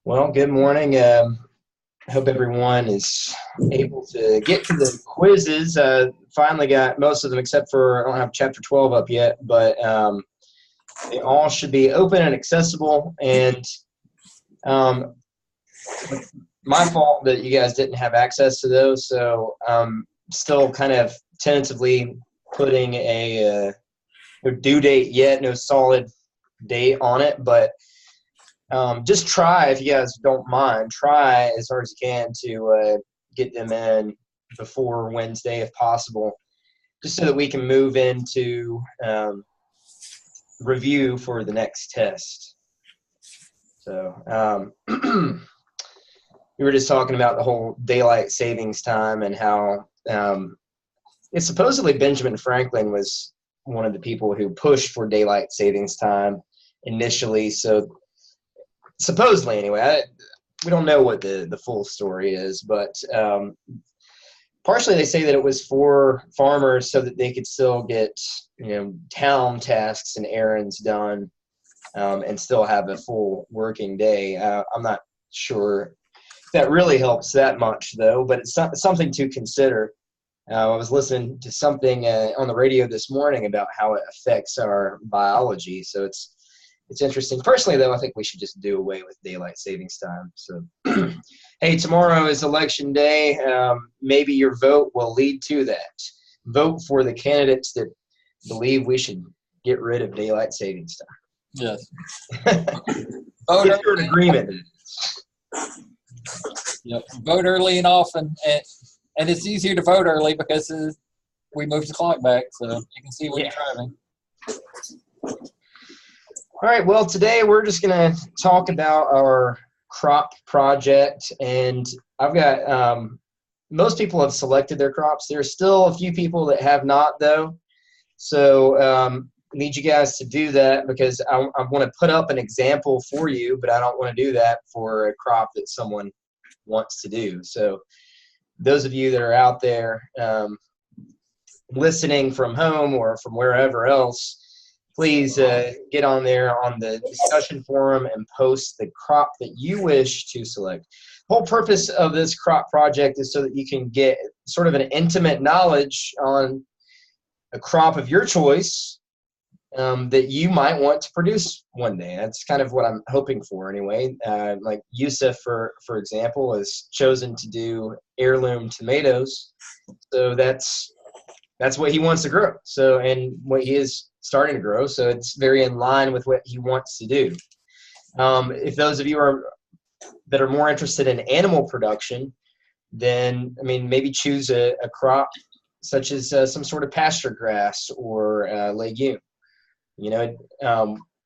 Well, good morning. I hope everyone is able to get to the quizzes. Finally got most of them except for I don't have chapter 12 up yet, but they all should be open and accessible. And um, my fault that you guys didn't have access to those, so still kind of tentatively putting a no due date yet, no solid date on it, but just try, if you guys don't mind, try as hard as you can to get them in before Wednesday if possible, just so that we can move into review for the next test. So we were just talking about the whole daylight savings time and how it's supposedly Benjamin Franklin was one of the people who pushed for daylight savings time initially. So supposedly, anyway, we don't know what the full story is, but partially they say that it was for farmers so that they could still get town tasks and errands done and still have a full working day. I'm not sure if that really helps that much, though, but it's something to consider. I was listening to something on the radio this morning about how it affects our biology, so it's interesting. Personally, though, I think we should just do away with daylight savings time. So, hey, tomorrow is election day. Maybe your vote will lead to that. Vote for the candidates that believe we should get rid of daylight savings time. Yes. Vote if you're in agreement. Yep. Vote early and often, and it's easier to vote early because we moved the clock back, so you can see when you're driving. All right, well, today we're just going to talk about our crop project, and I've got most people have selected their crops. There's still a few people that have not, though, so I need you guys to do that because I want to put up an example for you, but I don't want to do that for a crop that someone wants to do. So those of you that are out there listening from home or from wherever else, please get on there on the discussion forum and post the crop that you wish to select. The whole purpose of this crop project is so that you can get sort of an intimate knowledge on a crop of your choice that you might want to produce one day. That's kind of what I'm hoping for anyway. Like Yusuf, for example, has chosen to do heirloom tomatoes. So that's what he wants to grow. So, and what he is starting to grow. So it's very in line with what he wants to do. If those of you that are more interested in animal production, then, I mean, maybe choose a crop such as some sort of pasture grass or legume.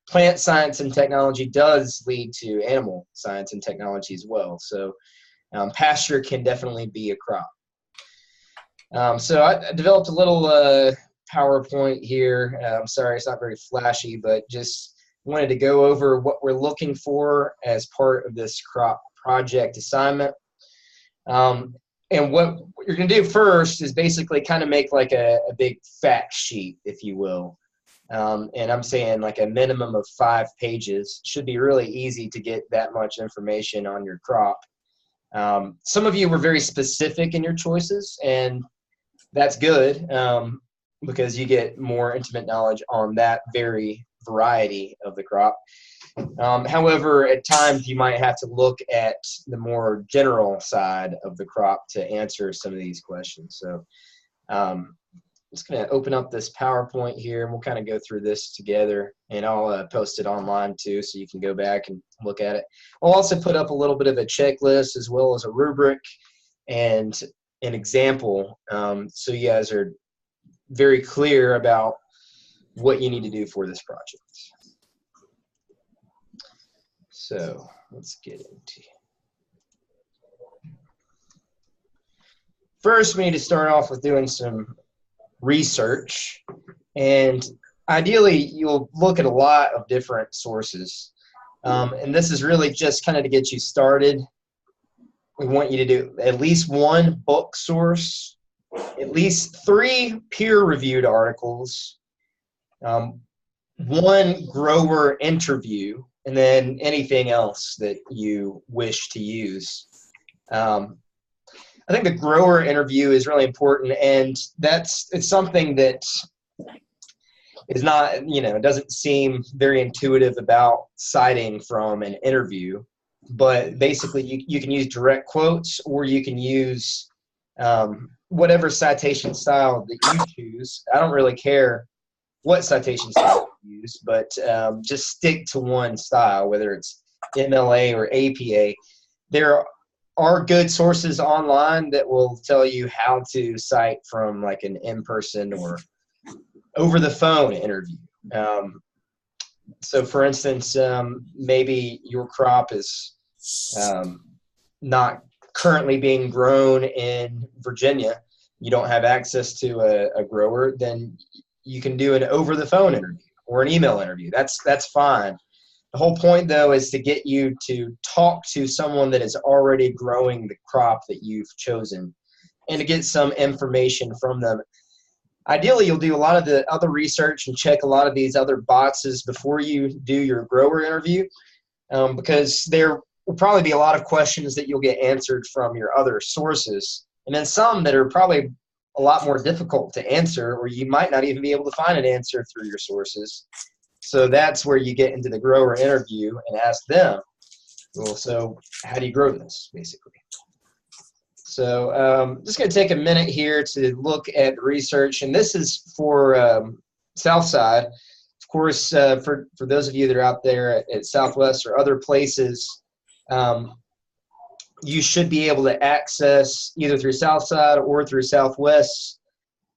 Plant science and technology does lead to animal science and technology as well. So pasture can definitely be a crop. So I developed a little PowerPoint here. I'm sorry, it's not very flashy, but just wanted to go over what we're looking for as part of this crop project assignment. And what you're going to do first is basically kind of make like a big fact sheet, if you will. And I'm saying like a minimum of 5 pages. Should be really easy to get that much information on your crop. Some of you were very specific in your choices, and that's good because you get more intimate knowledge on that very variety of the crop. However, at times you might have to look at the more general side of the crop to answer some of these questions. So I'm just going to open up this PowerPoint here, and we'll kind of go through this together, and I'll post it online too so you can go back and look at it. I'll also put up a little bit of a checklist as well as a rubric and an example so you guys are very clear about what you need to do for this project. So let's get into it. First, we need to start off with doing some research, and ideally you'll look at a lot of different sources, and this is really just kind of to get you started. We want you to do at least one book source, at least 3 peer-reviewed articles, one grower interview, and then anything else that you wish to use. I think the grower interview is really important, and it's something that is not, it doesn't seem very intuitive about citing from an interview, but basically you can use direct quotes, or you can use whatever citation style that you choose. I don't really care what citation style you use, but just stick to one style, whether it's MLA or APA. There are good sources online that will tell you how to cite from like an in-person or over the phone interview. So for instance, maybe your crop is not currently being grown in Virginia. You don't have access to a grower, then you can do an over the phone interview or an email interview. That's fine. The whole point, though, is to get you to talk to someone that is already growing the crop that you've chosen and to get some information from them. Ideally, you'll do a lot of the other research and check a lot of these other boxes before you do your grower interview, because there will probably be a lot of questions that you'll get answered from your other sources, and then some that are probably a lot more difficult to answer, or you might not even be able to find an answer through your sources. So that's where you get into the grower interview and ask them, well, so how do you grow this, basically? So I'm just going to take a minute here to look at research, and this is for Southside. Of course, for those of you that are out there at Southwest or other places, you should be able to access either through Southside or through Southwest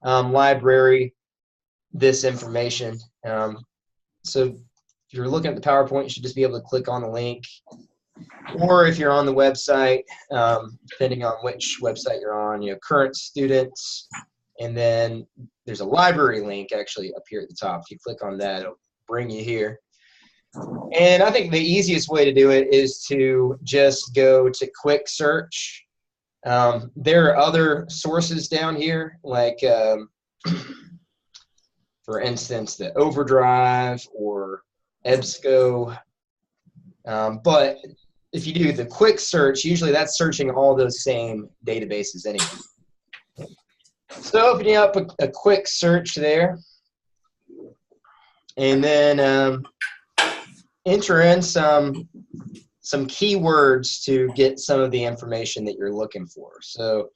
library this information. So if you're looking at the PowerPoint, you should just be able to click on the link. Or if you're on the website, depending on which website you're on, current students, and then there's a library link actually up here at the top. If you click on that, it'll bring you here. And I think the easiest way to do it is to just go to quick search. There are other sources down here, like for instance, the Overdrive or EBSCO. But if you do the quick search, usually that's searching all those same databases anyway. So opening up a quick search there, and then enter in some keywords to get some of the information that you're looking for. So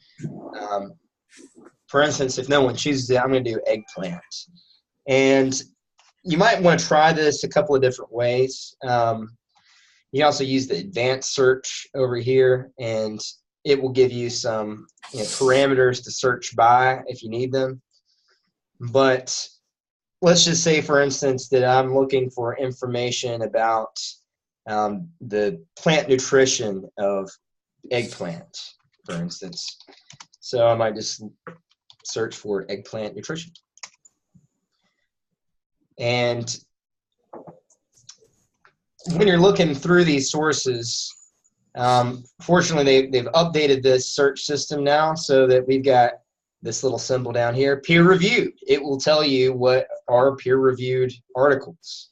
for instance, if no one chooses it, I'm going to do eggplant. And you might want to try this a couple of different ways. You can also use the advanced search over here, and it will give you some parameters to search by if you need them. But let's just say, for instance, that I'm looking for information about the plant nutrition of eggplant, for instance. So I might just search for eggplant nutrition. And when you're looking through these sources, fortunately they've updated this search system now so that we've got this little symbol down here, peer reviewed. It will tell you what are peer reviewed articles.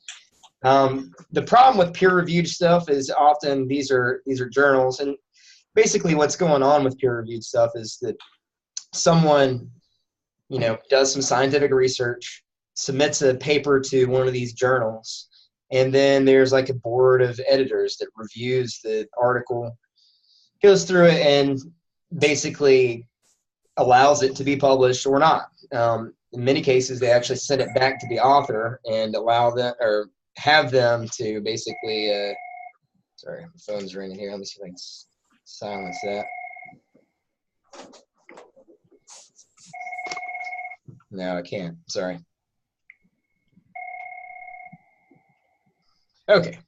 The problem with peer reviewed stuff is often these are journals, and basically what's going on with peer reviewed stuff is that someone does some scientific research, submits a paper to one of these journals, and then there's like a board of editors that reviews the article, goes through it, and basically allows it to be published or not. In many cases, they actually send it back to the author and allow them, or have them to basically, sorry, the phone's ringing here. Let me see if I can silence that. No, I can't. Sorry. Okay.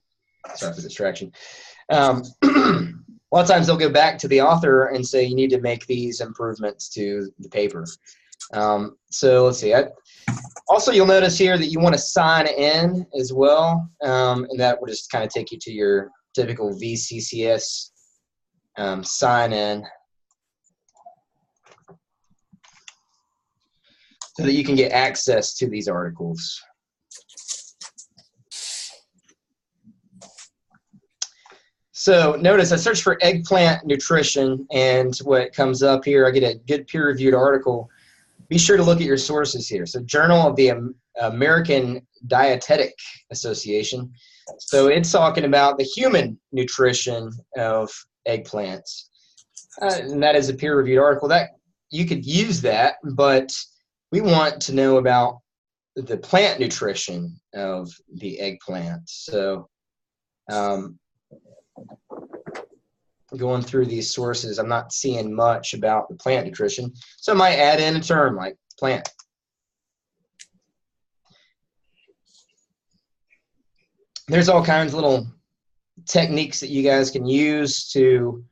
Sorry for the distraction. A lot of times they'll go back to the author and say, you need to make these improvements to the paper. So let's see. Also, you'll notice here that you want to sign in as well, and that will just kind of take you to your typical VCCS sign in, so that you can get access to these articles. So notice I search for eggplant nutrition, and what comes up here, I get a good peer-reviewed article. Be sure to look at your sources here. So Journal of the American Dietetic Association. So it's talking about the human nutrition of eggplants. And that is a peer-reviewed article. That you could use that, but we want to know about the plant nutrition of the eggplant. So going through these sources, I'm not seeing much about the plant nutrition. So I might add in a term like plant. There's all kinds of little techniques that you guys can use to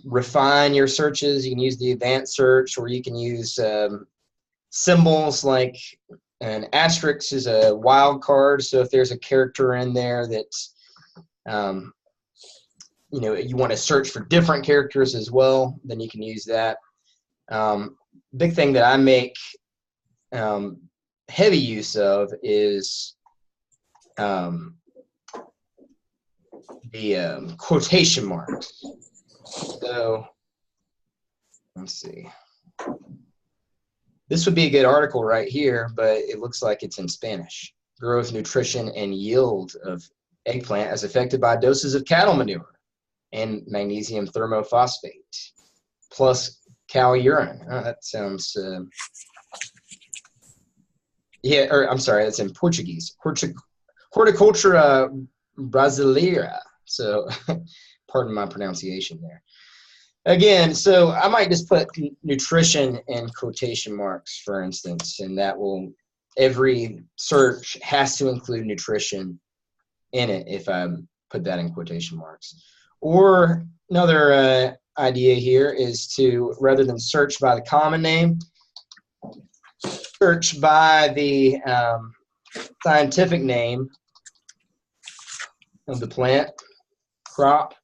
refine your searches. You can use the advanced search, or you can use symbols like an asterisk is a wild card. So if there's a character in there that you want to search for different characters as well, then you can use that. Big thing that I make heavy use of is the quotation marks. So let's see. This would be a good article right here, but it looks like it's in Spanish. Growth, nutrition, and yield of eggplant as affected by doses of cattle manure and magnesium thermophosphate plus cow urine. Oh, that sounds, I'm sorry, that's in Portuguese. Horticultura brasileira. So pardon my pronunciation there. Again, so I might just put nutrition in quotation marks, for instance, and that will, every search has to include nutrition in it if I put that in quotation marks. Or another idea here is to, rather than search by the common name, search by the scientific name of the plant, crop.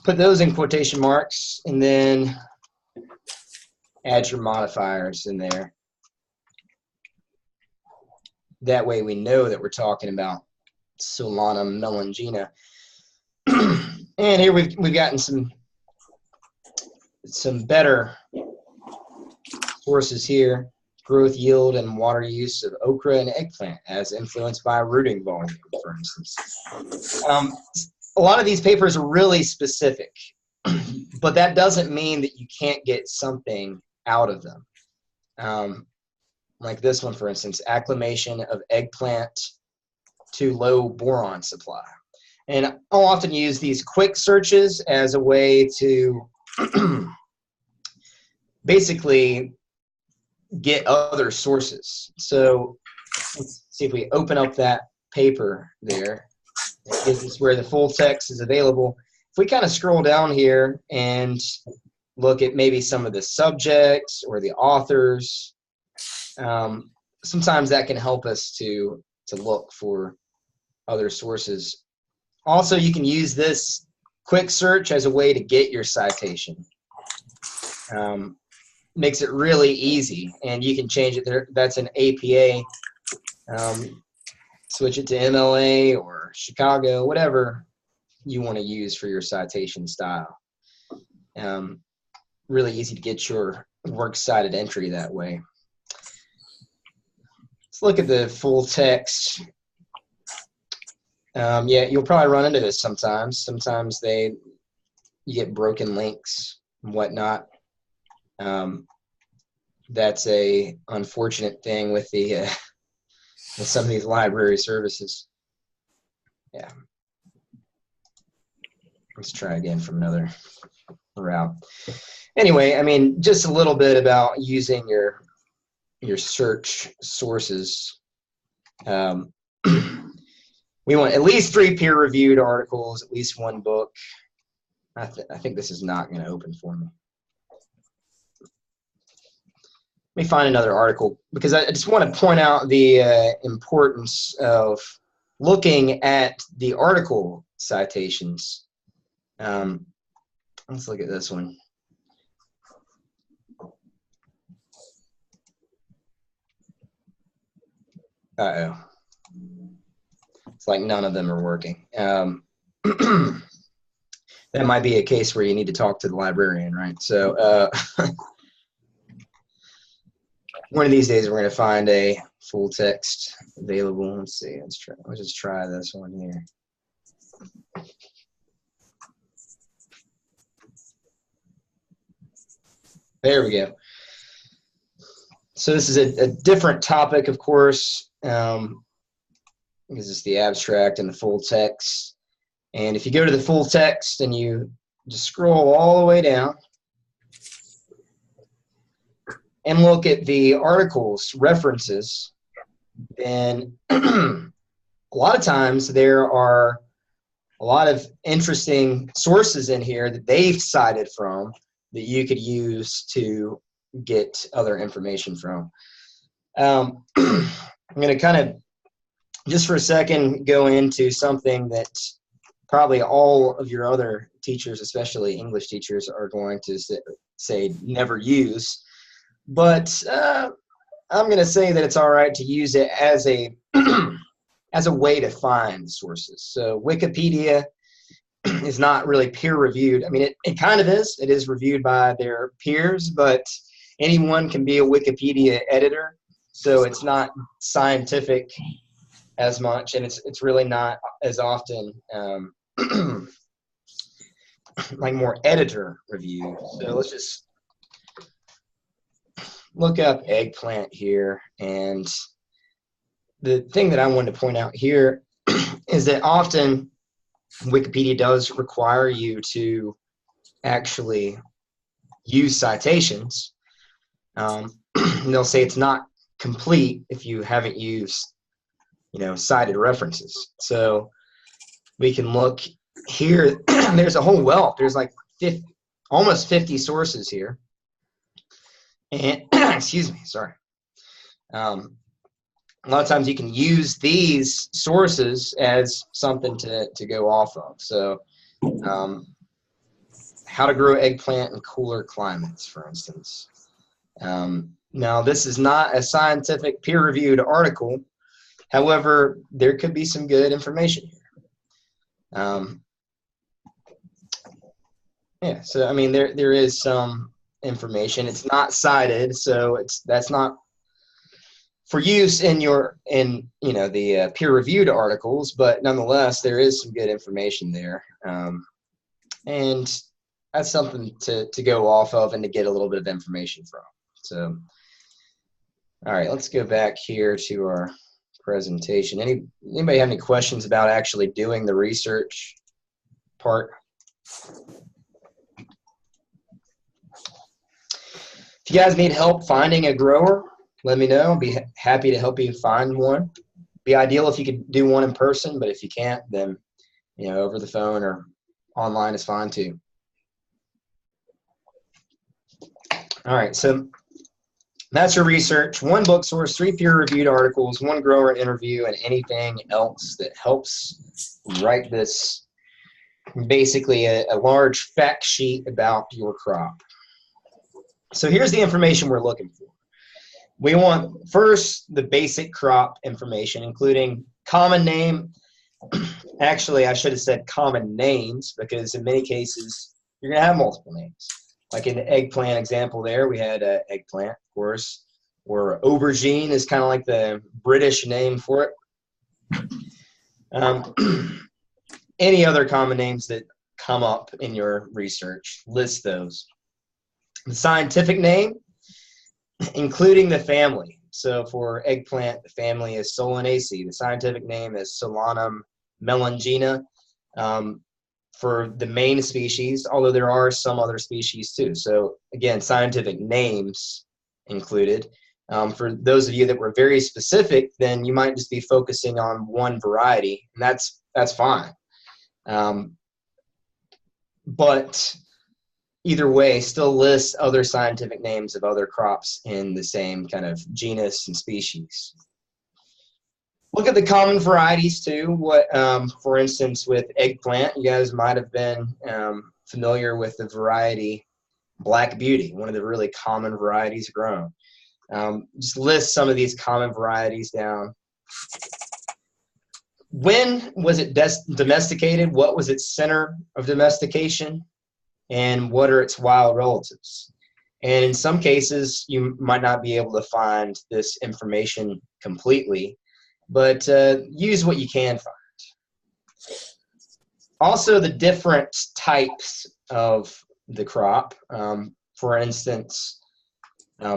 Put those in quotation marks, and then add your modifiers in there. That way we know that we're talking about Solanum melangina. And here we've gotten some better sources here. Growth, yield, and water use of okra and eggplant as influenced by rooting volume, for instance. A lot of these papers are really specific, but that doesn't mean that you can't get something out of them. Like this one, for instance, acclimation of eggplant to low boron supply. And I'll often use these quick searches as a way to basically get other sources. So let's see if we open up that paper there. It gives us where the full text is available. If we kind of scroll down here and look at maybe some of the subjects or the authors, sometimes that can help us to look for other sources. Also, you can use this quick search as a way to get your citation. Makes it really easy, and you can change it there. That's an APA. Switch it to MLA or Chicago, whatever you want to use for your citation style. Really easy to get your works cited entry that way. Let's look at the full text. Yeah, you'll probably run into this sometimes. Sometimes you get broken links and whatnot. That's a unfortunate thing with the with some of these library services. Yeah. Let's try again from another route. Anyway, I mean, just a little bit about using your search sources. We want at least 3 peer-reviewed articles, at least 1 book. I think this is not going to open for me. Let me find another article, because I just want to point out the importance of looking at the article citations. Let's look at this one. Uh-oh. It's like none of them are working. that might be a case where you need to talk to the librarian, right? So one of these days we're going to find a full text available. Let's see. Let's just try this one here. There we go. So this is a different topic, of course, because it's the abstract and the full text. And if you go to the full text and you just scroll all the way down and look at the articles references, then a lot of times there are a lot of interesting sources in here that they've cited from that you could use to get other information from. I'm going to kind of, just for a second, go into something that probably all of your other teachers, especially English teachers, are going to say never use. But I'm going to say that it's all right to use it as a as a way to find sources. So Wikipedia is not really peer-reviewed. I mean, it kind of is. It is reviewed by their peers, but anyone can be a Wikipedia editor. So it's not scientific as much, and it's really not as often like more editor review. So let's just look up eggplant here. And the thing that I wanted to point out here is that often Wikipedia does require you to actually use citations. They'll say it's not complete if you haven't used, cited references. So we can look here. There's a whole wealth. There's like almost 50 sources here. And excuse me, sorry. A lot of times you can use these sources as something to go off of. So how to grow eggplant in cooler climates, for instance. Now, this is not a scientific peer-reviewed article. However, there could be some good information here. Yeah, so I mean, there is some information. It's not cited, so that's not for use in the peer-reviewed articles, but nonetheless, there is some good information there, and that's something to go off of and to get a little bit of information from. So, all right, let's go back here to our presentation. Anybody have any questions about actually doing the research part? If you guys need help finding a grower, let me know. I'll be happy to help you find one. Be ideal if you could do one in person, but if you can't, then over the phone or online is fine too. All right, so that's your research. 1 book source, 3 peer-reviewed articles, 1 grower interview, and anything else that helps write this, basically a large fact sheet about your crop. So here's the information we're looking for. We want, first, the basic crop information, including common name. Actually, I should have said common names, because in many cases, you're going to have multiple names. Like in the eggplant example there, we had eggplant, of course, or aubergine is kind of like the British name for it. Any other common names that come up in your research, list those. The scientific name, including the family. So for eggplant, the family is Solanaceae. The scientific name is Solanum melangina. For the main species, although there are some other species too. So again, scientific names included. For those of you that were very specific, then you might just be focusing on one variety, and that's fine. But either way, still list other scientific names of other crops in the same kind of genus and species. Look at the common varieties too. What, for instance, with eggplant, you guys might have been familiar with the variety Black Beauty, one of the really common varieties grown. Just list some of these common varieties down. when was it domesticated? What was its center of domestication? And what are its wild relatives? And in some cases, you might not be able to find this information completely, but use what you can find. Also, the different types of the crop. For instance,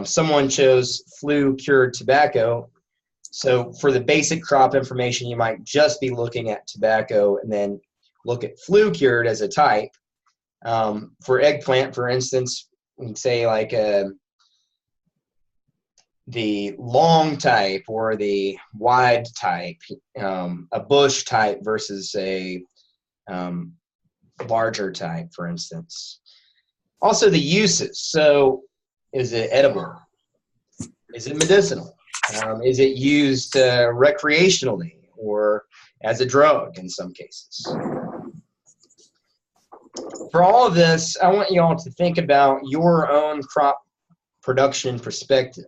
someone chose flu-cured tobacco. So for the basic crop information, you might just be looking at tobacco and then look at flu-cured as a type. For eggplant, for instance, we can say like the long type or the wide type, a bush type versus a larger type, for instance. Also the uses. So is it edible? Is it medicinal? Is it used recreationally or as a drug in some cases? For all of this, I want you all to think about your own crop production perspective.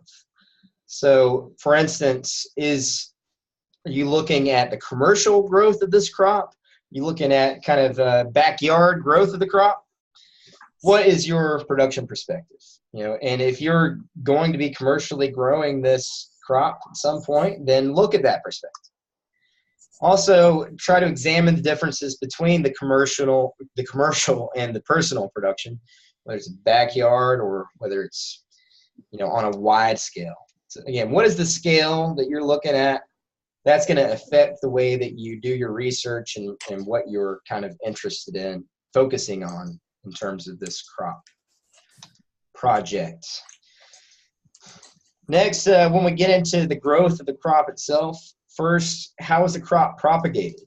So, for instance, are you looking at the commercial growth of this crop? Are you looking at kind of backyard growth of the crop? What is your production perspective? And if you're going to be commercially growing this crop at some point, then look at that perspective. Also, try to examine the differences between the commercial and the personal production, whether it's backyard or whether it's on a wide scale. So again, what is the scale that you're looking at? That's going to affect the way that you do your research and what you're kind of interested in focusing on in terms of this crop project. Next, when we get into the growth of the crop itself, first, how is the crop propagated?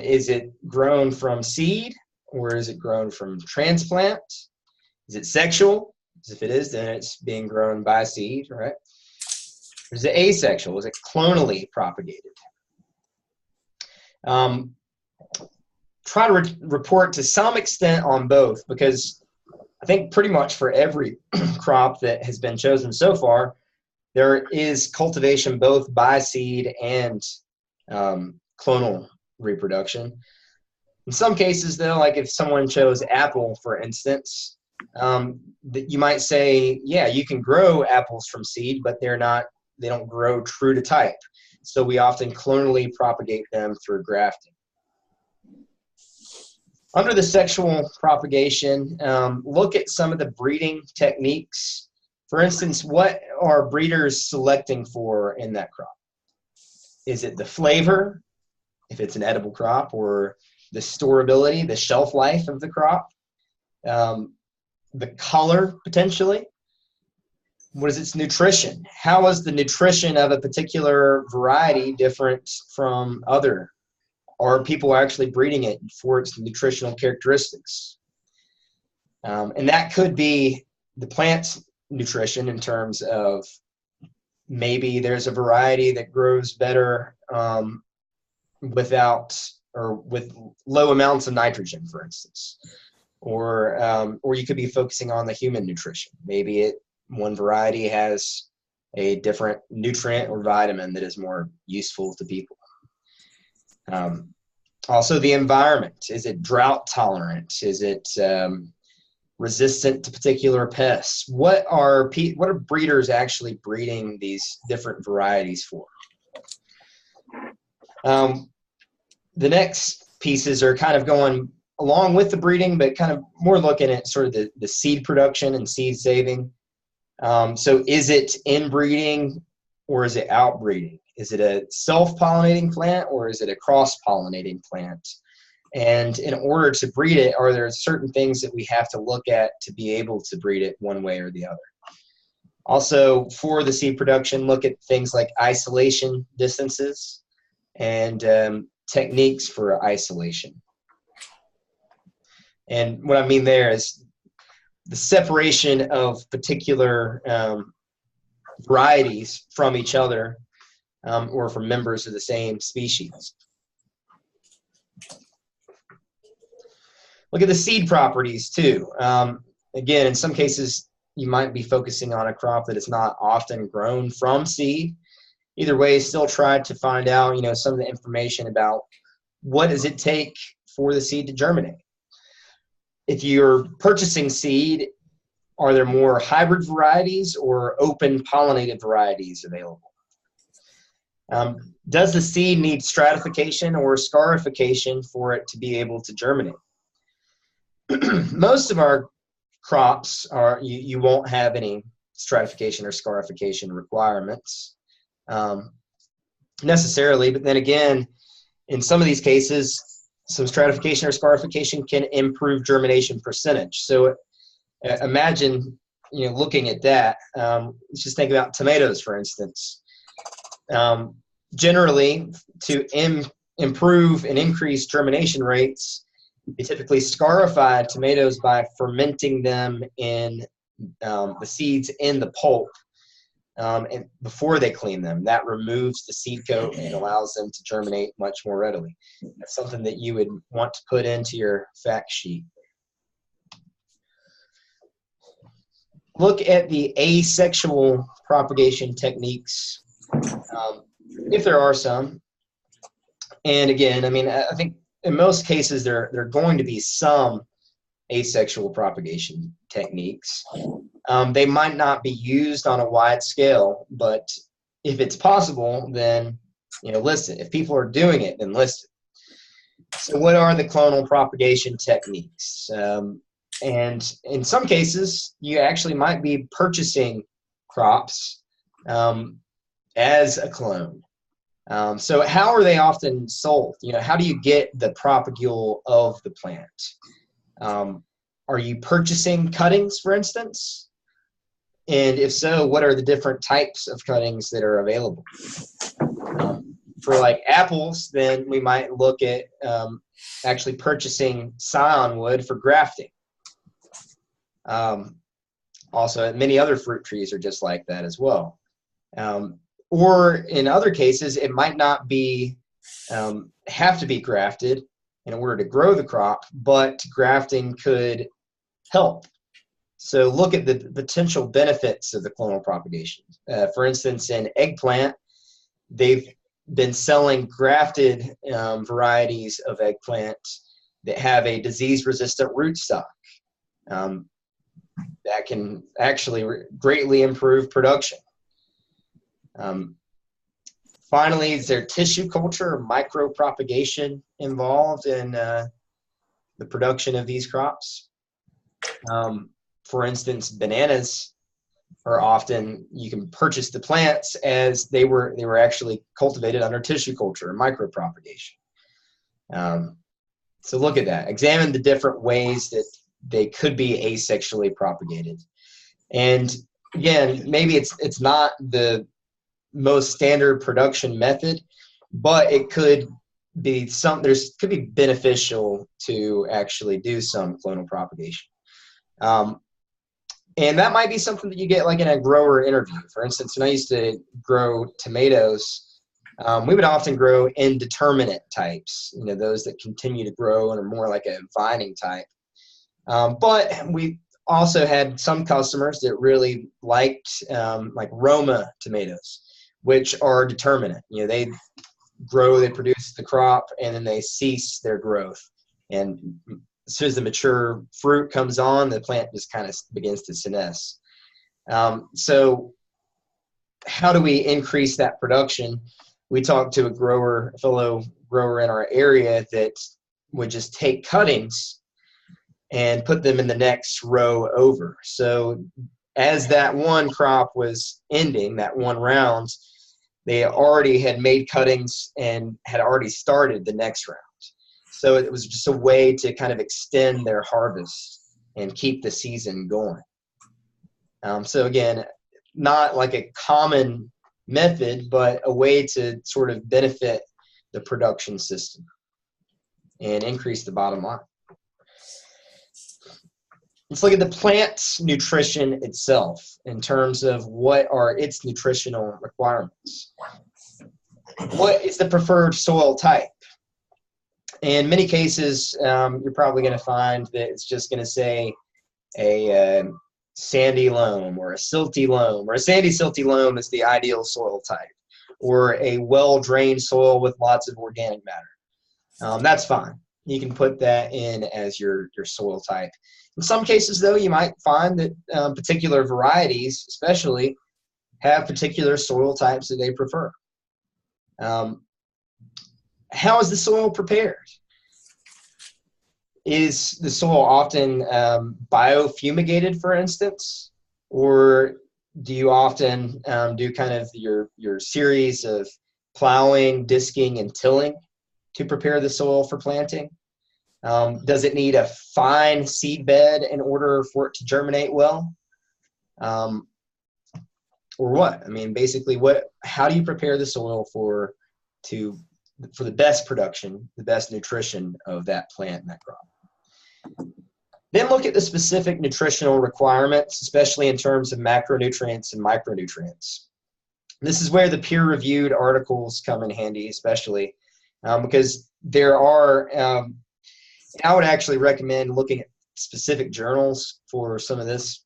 Is it grown from seed or is it grown from transplant? Is it sexual? Because if it is, then it's being grown by seed, right? Or is it asexual? Is it clonally propagated? Try to report to some extent on both, because I think pretty much for every crop that has been chosen so far, there is cultivation both by seed and clonal reproduction. In some cases, though, like if someone chose apple, for instance, you might say, yeah, you can grow apples from seed, but they don't grow true to type. So we often clonally propagate them through grafting. Under the sexual propagation, look at some of the breeding techniques. For instance, what are breeders selecting for in that crop? Is it the flavor, if it's an edible crop, or the storability, the shelf life of the crop? The color, potentially? What is its nutrition? How is the nutrition of a particular variety different from other? Are people actually breeding it for its nutritional characteristics? And that could be the plant's nutrition in terms of maybe there's a variety that grows better without or with low amounts of nitrogen, for instance. Or you could be focusing on the human nutrition. Maybe one variety has a different nutrient or vitamin that is more useful to people. Also, the environment. Is it drought tolerant? Is it resistant to particular pests? What are breeders actually breeding these different varieties for? The next pieces are kind of going along with the breeding, but kind of more looking at sort of the seed production and seed saving. So is it inbreeding or is it outbreeding? Is it a self-pollinating plant or is it a cross-pollinating plant? And in order to breed it, are there certain things that we have to look at to be able to breed it one way or the other? Also, for the seed production, look at things like isolation distances and techniques for isolation. And what I mean there is the separation of particular varieties from each other or from members of the same species. Look at the seed properties too. Again, in some cases, you might be focusing on a crop that is not often grown from seed. either way, still try to find out, some of the information about what does it take for the seed to germinate. If you're purchasing seed, are there more hybrid varieties or open pollinated varieties available? Does the seed need stratification or scarification for it to be able to germinate? Most of our crops you won't have any stratification or scarification requirements necessarily, but then again, in some of these cases, some stratification or scarification can improve germination percentage. So imagine, looking at that. Let's just think about tomatoes, for instance. Generally, to improve and increase germination rates, you typically scarify tomatoes by fermenting them in the seeds in the pulp and before they clean them. That removes the seed coat and allows them to germinate much more readily. That's something that you would want to put into your fact sheet. Look at the asexual propagation techniques, if there are some. And again, I think in most cases there are going to be some asexual propagation techniques. They might not be used on a wide scale, but if it's possible, then list it. If people are doing it, then list it. So what are the clonal propagation techniques? And in some cases, you actually might be purchasing crops as a clone. So how are they often sold? How do you get the propagule of the plant? Are you purchasing cuttings, for instance? And if so, what are the different types of cuttings that are available? For like apples, then we might look at actually purchasing scion wood for grafting. Also, many other fruit trees are just like that as well. Or in other cases, it might not be have to be grafted in order to grow the crop, but grafting could help. So look at the potential benefits of the clonal propagation. For instance, in eggplant, they've been selling grafted varieties of eggplant that have a disease-resistant rootstock. That can actually greatly improve production. Finally, is there tissue culture or micropropagation involved in the production of these crops? For instance, bananas are often, you can purchase the plants as they were actually cultivated under tissue culture or micropropagation. So look at that. Examine the different ways that they could be asexually propagated. And again, maybe it's not the most standard production method, but it could be could be beneficial to actually do some clonal propagation. And that might be something that you get like in a grower interview. For instance, when I used to grow tomatoes, we would often grow indeterminate types, those that continue to grow and are more like a vining type. But we also had some customers that really liked like Roma tomatoes, which are determinate. They grow, they produce the crop, and then they cease their growth. And as soon as the mature fruit comes on, the plant just kind of begins to senesce. So how do we increase that production? We talked to a fellow grower in our area that would just take cuttings and put them in the next row over. So as that one crop was ending, that one round, they already had made cuttings and had already started the next round. So it was just a way to kind of extend their harvest and keep the season going. So again, not like a common method, but a way to sort of benefit the production system and increase the bottom line. Let's look at the plant's nutrition itself in terms of what are its nutritional requirements. What is the preferred soil type? In many cases, you're probably going to find that it's just going to say a sandy loam or a silty loam, or a sandy silty loam is the ideal soil type, or a well-drained soil with lots of organic matter. That's fine. You can put that in as your soil type. In some cases, though, you might find that particular varieties, especially, have particular soil types that they prefer. How is the soil prepared? Is the soil often biofumigated, for instance, or do you often do kind of your series of plowing, disking, and tilling to prepare the soil for planting? Does it need a fine seed bed in order for it to germinate well? Or what? I mean, basically, how do you prepare the soil for the best production, the best nutrition of that plant and that crop? Then look at the specific nutritional requirements, especially in terms of macronutrients and micronutrients. This is where the peer-reviewed articles come in handy, especially because there are, I would actually recommend looking at specific journals for some of this.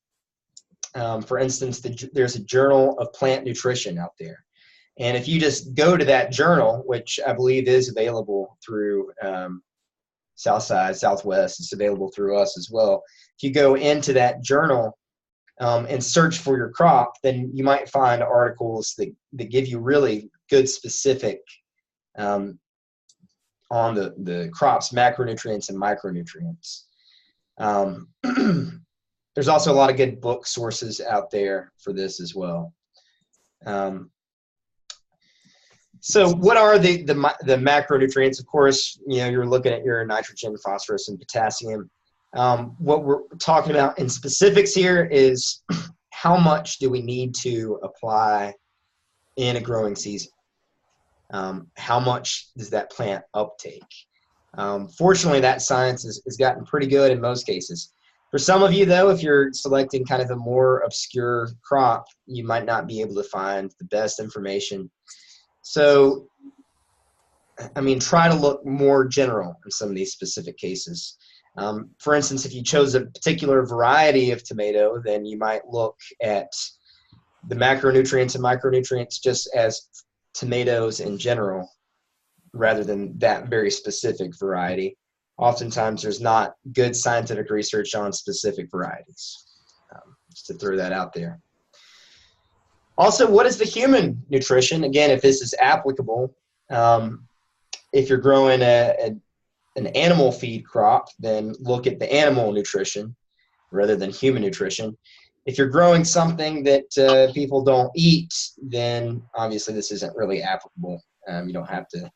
For instance, there's a Journal of Plant Nutrition out there. And if you just go to that journal, which I believe is available through Southside, Southwest, it's available through us as well. If you go into that journal and search for your crop, then you might find articles that give you really good specific on the crop's macronutrients and micronutrients. There's also a lot of good book sources out there for this as well. So what are the macronutrients? Of course, you're looking at your nitrogen, phosphorus, and potassium. What we're talking about in specifics here is how much do we need to apply in a growing season? How much does that plant uptake? Fortunately, that science has gotten pretty good in most cases. For some of you, though, if you're selecting kind of a more obscure crop, you might not be able to find the best information. So, I mean, try to look more general in some of these specific cases. For instance, if you chose a particular variety of tomato, then you might look at the macronutrients and micronutrients just as tomatoes in general, rather than that very specific variety. Oftentimes, there's not good scientific research on specific varieties. Just to throw that out there. Also, what is the human nutrition? Again, if this is applicable, if you're growing an animal feed crop, then look at the animal nutrition rather than human nutrition. If you're growing something that people don't eat, then obviously this isn't really applicable. You don't have to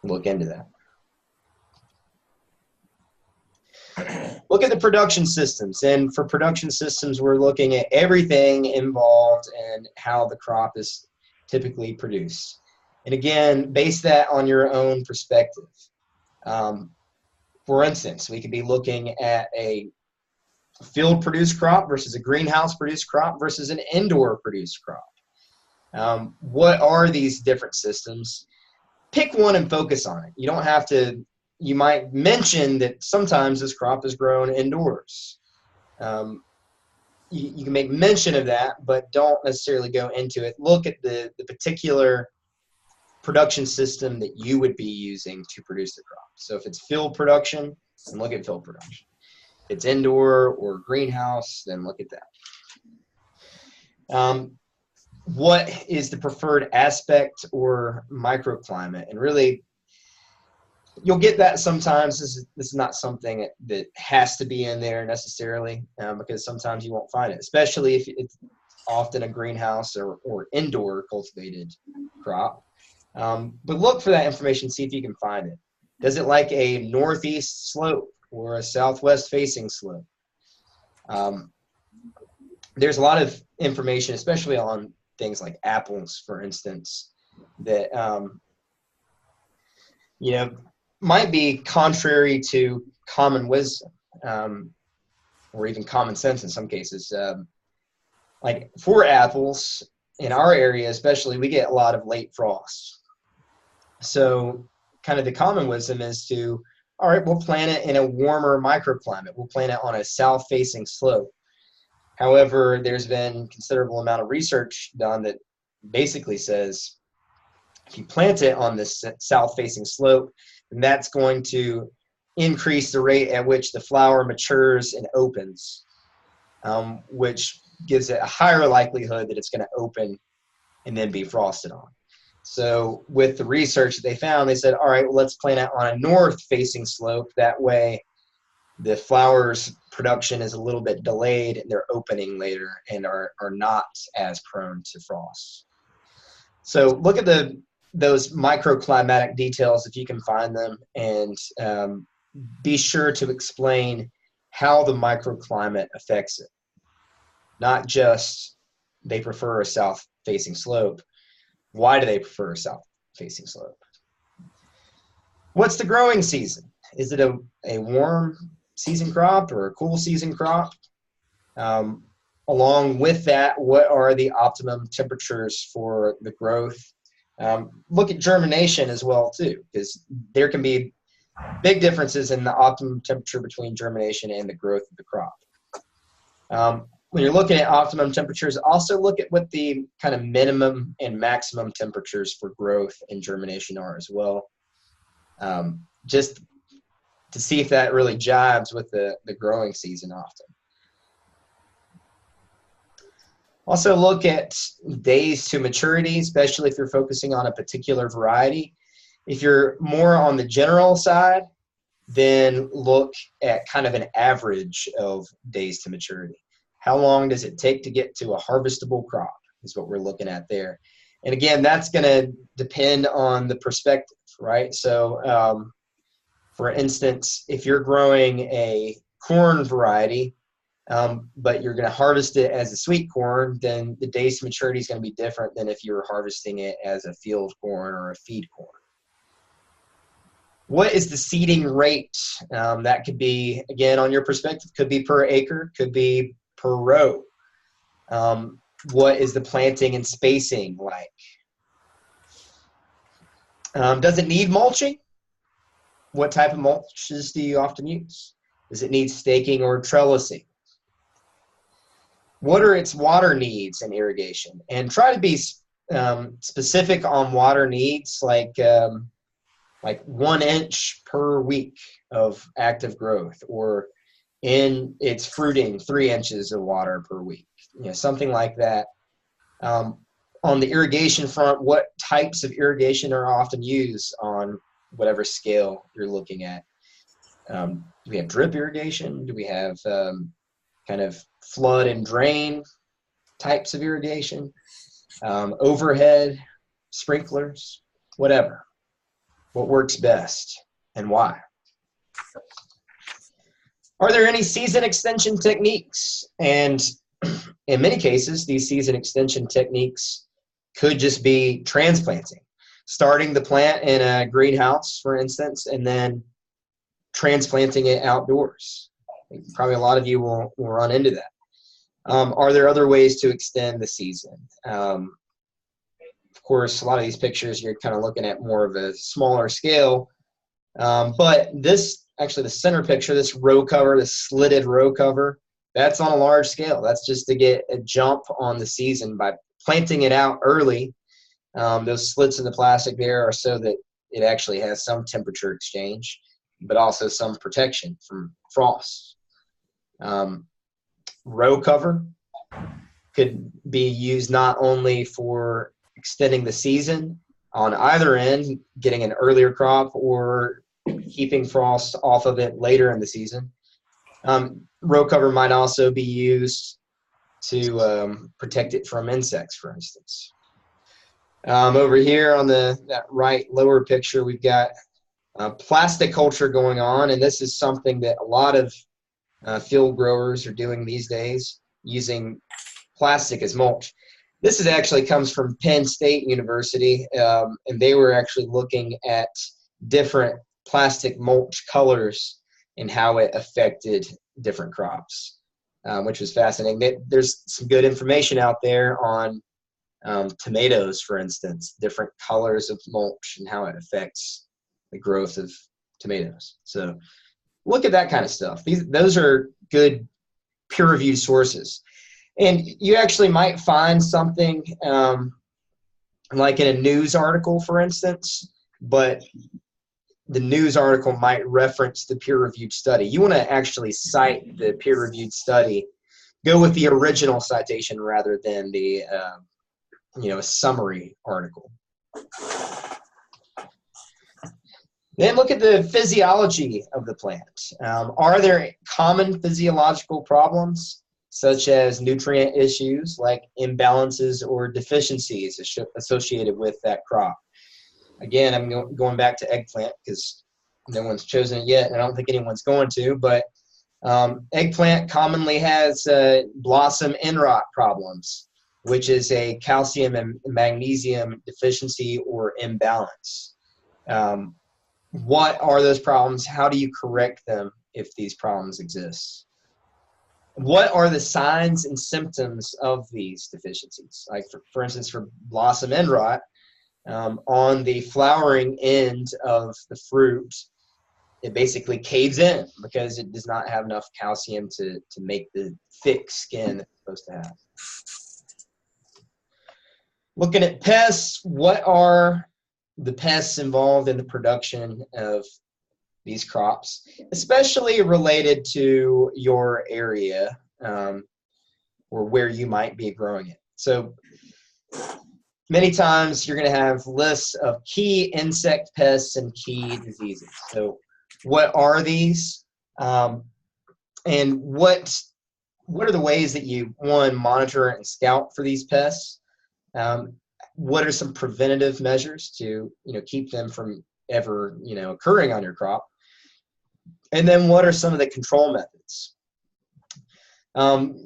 look into that. Look at the production systems, and for production systems, we're looking at everything involved in how the crop is typically produced. And again, base that on your own perspective. For instance, we could be looking at a field-produced crop versus a greenhouse-produced crop versus an indoor-produced crop. What are these different systems? Pick one and focus on it. You don't have to. You might mention that sometimes this crop is grown indoors. You can make mention of that, but don't necessarily go into it. Look at the particular production system that you would be using to produce the crop. So if it's field production, then look at field production. If it's indoor or greenhouse, then look at that. What is the preferred aspect or microclimate? And really, you'll get that sometimes. This is not something that has to be in there necessarily, because sometimes you won't find it, especially if it's often a greenhouse or indoor cultivated crop. But look for that information, see if you can find it. Does it like a northeast slope or a southwest facing slope? There's a lot of information, especially on things like apples, for instance, that might be contrary to common wisdom, or even common sense in some cases. Like for apples, in our area especially, we get a lot of late frost. So kind of the common wisdom is all right, we'll plant it in a warmer microclimate. We'll plant it on a south-facing slope. However, there's been considerable amount of research done that basically says If you plant it on this south-facing slope, then that's going to increase the rate at which the flower matures and opens, which gives it a higher likelihood that it's going to open and then be frosted on. So with the research that they found, they said, all right, well, let's plant it on a north-facing slope. That way the flowers production is a little bit delayed and they're opening later and are not as prone to frost. So look at those microclimatic details if you can find them, and be sure to explain how the microclimate affects it. Not just they prefer a south-facing slope. Why do they prefer a south-facing slope? What's the growing season? Is it a warm season crop or a cool season crop? Along with that, what are the optimum temperatures for the growth? Look at germination as well too, because there can be big differences in the optimum temperature between germination and the growth of the crop. When you're looking at optimum temperatures, also look at what the kind of minimum and maximum temperatures for growth and germination are as well, just to see if that really jives with the growing season often. Also look at days to maturity, especially if you're focusing on a particular variety. If you're more on the general side, then look at kind of an average of days to maturity. How long does it take to get to a harvestable crop is what we're looking at there. And again, that's going to depend on the perspective, right? So for instance, if you're growing a corn variety, but you're going to harvest it as a sweet corn, then the days to maturity is going to be different than if you were harvesting it as a field corn or a feed corn. What is the seeding rate? That could be, again, on your perspective, could be per acre, could be per row. What is the planting and spacing like? Does it need mulching? What type of mulches do you often use? Does it need staking or trellising? What are its water needs and irrigation? And try to be specific on water needs, like 1 inch per week of active growth, or in its fruiting 3 inches of water per week, something like that. On the irrigation front, what types of irrigation are often used on whatever scale you're looking at? Do we have drip irrigation? Do we have kind of flood and drain types of irrigation? Overhead, sprinklers, whatever. What works best and why? Are there any season extension techniques? And in many cases, these season extension techniques could just be transplanting, starting the plant in a greenhouse, for instance, and then transplanting it outdoors. Probably a lot of you will run into that. Are there other ways to extend the season? Of course, a lot of these pictures you're kind of looking at more of a smaller scale, but this, actually the center picture, this row cover, this slitted row cover, that's on a large scale. That's just to get a jump on the season by planting it out early. Those slits in the plastic there are so that it actually has some temperature exchange, but also some protection from frost. Row cover could be used not only for extending the season on either end, getting an earlier crop, or keeping frost off of it later in the season. Row cover might also be used to protect it from insects, for instance. Over here on that right lower picture, we've got plastic culture going on, and this is something that a lot of field growers are doing these days, using plastic as mulch. This actually comes from Penn State University, and they were actually looking at different plastic mulch colors and how it affected different crops, which was fascinating. There's some good information out there on tomatoes, for instance, different colors of mulch and how it affects the growth of tomatoes. So look at that kind of stuff. Those are good peer-reviewed sources. And you actually might find something like in a news article, for instance, but the news article might reference the peer-reviewed study. You want to actually cite the peer-reviewed study. Go with the original citation rather than the a summary article. Then look at the physiology of the plant. Are there common physiological problems, such as nutrient issues like imbalances or deficiencies associated with that crop? Again, I'm going back to eggplant because no one's chosen it yet, and I don't think anyone's going to, but eggplant commonly has blossom end rot problems, which is a calcium and magnesium deficiency or imbalance. What are those problems? How do you correct them if these problems exist? What are the signs and symptoms of these deficiencies? Like, for instance, for blossom end rot, on the flowering end of the fruit, it basically caves in because it does not have enough calcium to make the thick skin that it's supposed to have. Looking at pests, what are the pests involved in the production of these crops, especially related to your area or where you might be growing it? So many times you're going to have lists of key insect pests and key diseases. So what are these? And what are the ways that you, one, monitor and scout for these pests? What are some preventative measures to keep them from ever occurring on your crop? And then what are some of the control methods?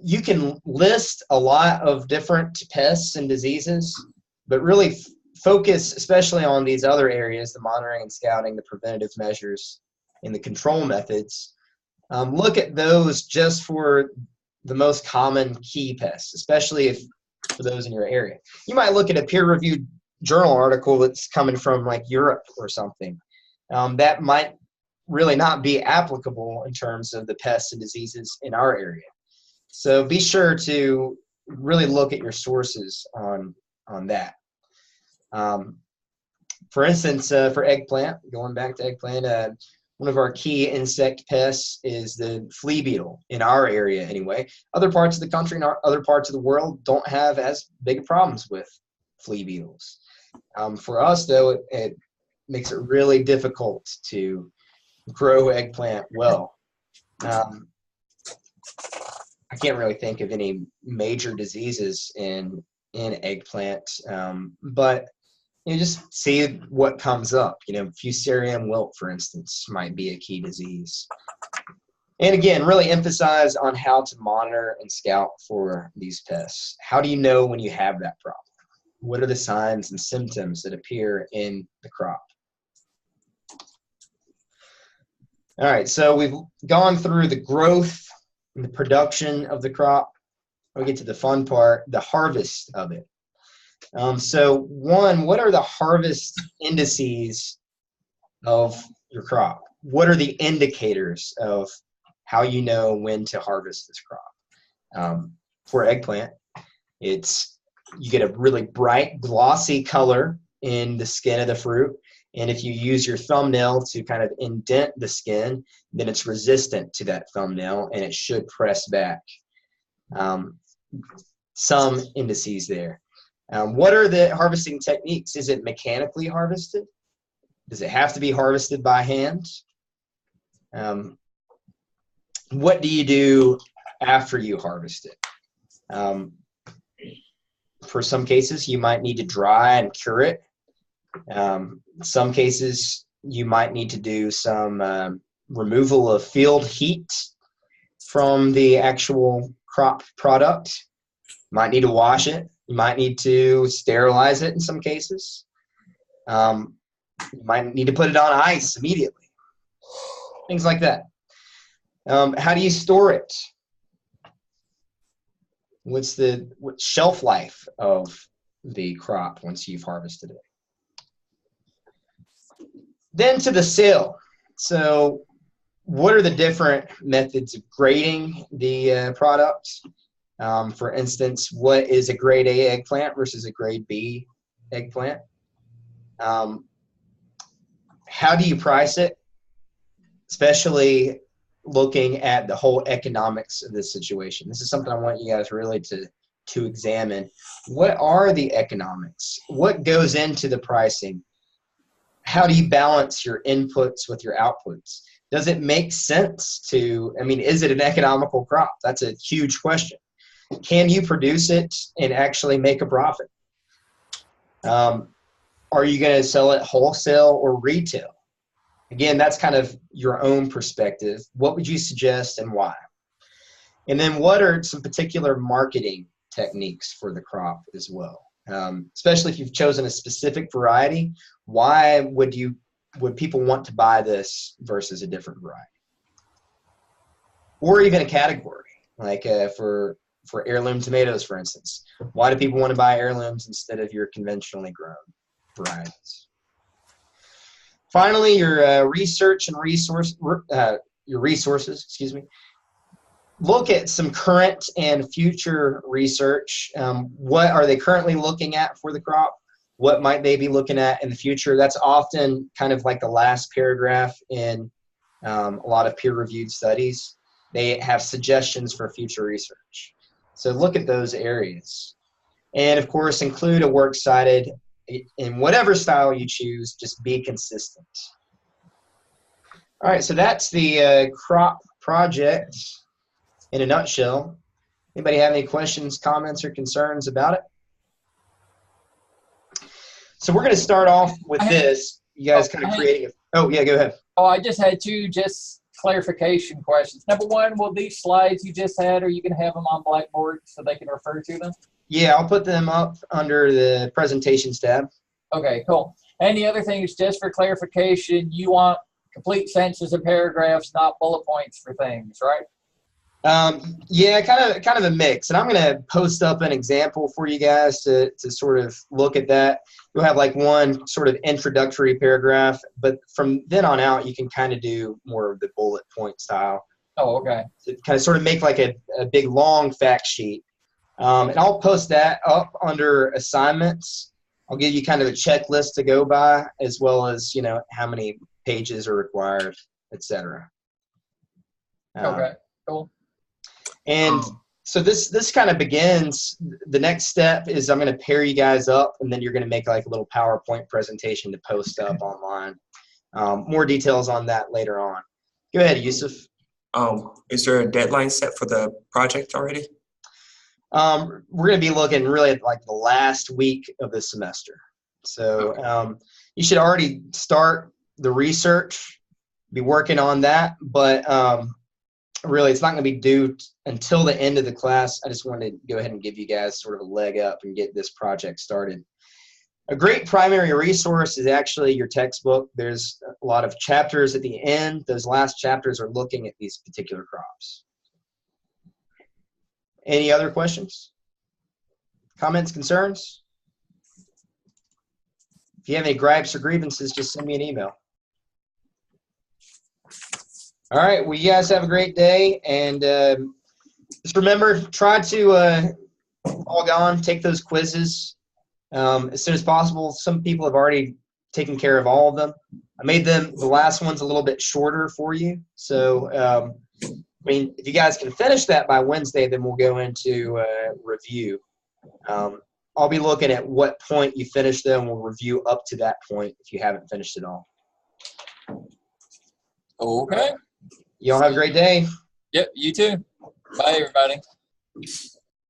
You can list a lot of different pests and diseases, but really focus especially on these other areas, the monitoring and scouting, the preventative measures, and the control methods. Look at those just for the most common key pests, especially for those in your area. You might look at a peer-reviewed journal article that's coming from like Europe or something. That might really not be applicable in terms of the pests and diseases in our area. So be sure to really look at your sources on that. For instance, for eggplant, going back to eggplant, one of our key insect pests is the flea beetle in our area anyway. Other parts of the country and other parts of the world don't have as big problems with flea beetles. For us, though, it makes it really difficult to grow eggplant well. I can't really think of any major diseases in eggplant, but just see what comes up. Fusarium wilt, for instance, might be a key disease. And again, really emphasize on how to monitor and scout for these pests. How do you know when you have that problem? What are the signs and symptoms that appear in the crop? All right, so we've gone through the growth and the production of the crop. We get to the fun part, the harvest of it. So one, what are the harvest indices of your crop? What are the indicators of how you know when to harvest this crop? For eggplant, you get a really bright, glossy color in the skin of the fruit. And if you use your thumbnail to kind of indent the skin, then it's resistant to that thumbnail and it should press back. Some indices there. What are the harvesting techniques? Is it mechanically harvested? Does it have to be harvested by hand? What do you do after you harvest it? For some cases, you might need to dry and cure it. Some cases, you might need to do some removal of field heat from the actual crop product. Might need to wash it. You might need to sterilize it in some cases. You might need to put it on ice immediately. Things like that. How do you store it? What's shelf life of the crop once you've harvested it? Then to the sale. So what are the different methods of grading the product? For instance, what is a grade A eggplant versus a grade B eggplant. How do you price it? Especially looking at the whole economics of this situation. This is something I want you guys really to examine. What are the economics? What goes into the pricing? How do you balance your inputs with your outputs? Does it make sense to, I mean, is it an economical crop? That's a huge question. Can you produce it and actually make a profit? Are you going to sell it wholesale or retail? Again, that's kind of your own perspective. What would you suggest and why? And then what are some particular marketing techniques for the crop as well? Especially if you've chosen a specific variety, why would people want to buy this versus a different variety? Or even a category, like for heirloom tomatoes, for instance. Why do people want to buy heirlooms instead of your conventionally grown varieties? Finally, your research and your resources, excuse me. Look at some current and future research. What are they currently looking at for the crop? What might they be looking at in the future? That's often kind of like the last paragraph in a lot of peer-reviewed studies. They have suggestions for future research. So look at those areas. And of course, include a works cited in whatever style you choose, just be consistent. All right, so that's the crop project in a nutshell. Anybody have any questions, comments, or concerns about it? So we're going to start off with this. You guys kind of creating a, oh yeah, go ahead. Oh, I just had two just clarification questions. Number one, will these slides you just had, are you going to have them on Blackboard so they can refer to them? Yeah, I'll put them up under the presentations tab. Okay, cool. And the other thing is just for clarification, you want complete sentences and paragraphs, not bullet points for things, right? Yeah, kind of a mix. And I'm going to post up an example for you guys to sort of look at that. You'll have like one sort of introductory paragraph, but from then on out, you can kind of do more of the bullet point style. Oh, okay. To kind of sort of make like a big long fact sheet. And I'll post that up under assignments. I'll give you kind of a checklist to go by, as well as, you know, how many pages are required, etc. Okay, cool. And so this kind of begins, the next step is I'm going to pair you guys up, and then you're going to make like a little PowerPoint presentation to post up online. More details on that later on. Go ahead, Yusuf. Is there a deadline set for the project already? We're going to be looking really at like the last week of the semester. So you should already start the research, be working on that, but really it's not going to be due until the end of the class. I just wanted to go ahead and give you guys sort of a leg up and get this project started. A great primary resource is actually your textbook. There's a lot of chapters at the end. Those last chapters are looking at these particular crops. Any other questions? Comments, concerns? If you have any gripes or grievances, just send me an email. All right, well, you guys have a great day, and just remember, try to log on, take those quizzes as soon as possible. Some people have already taken care of all of them. I made the last ones a little bit shorter for you, so I mean, if you guys can finish that by Wednesday, then we'll go into review. I'll be looking at what point you finish them. We'll review up to that point if you haven't finished it all. Okay. Y'all have a great day. Yep, you too. Bye, everybody.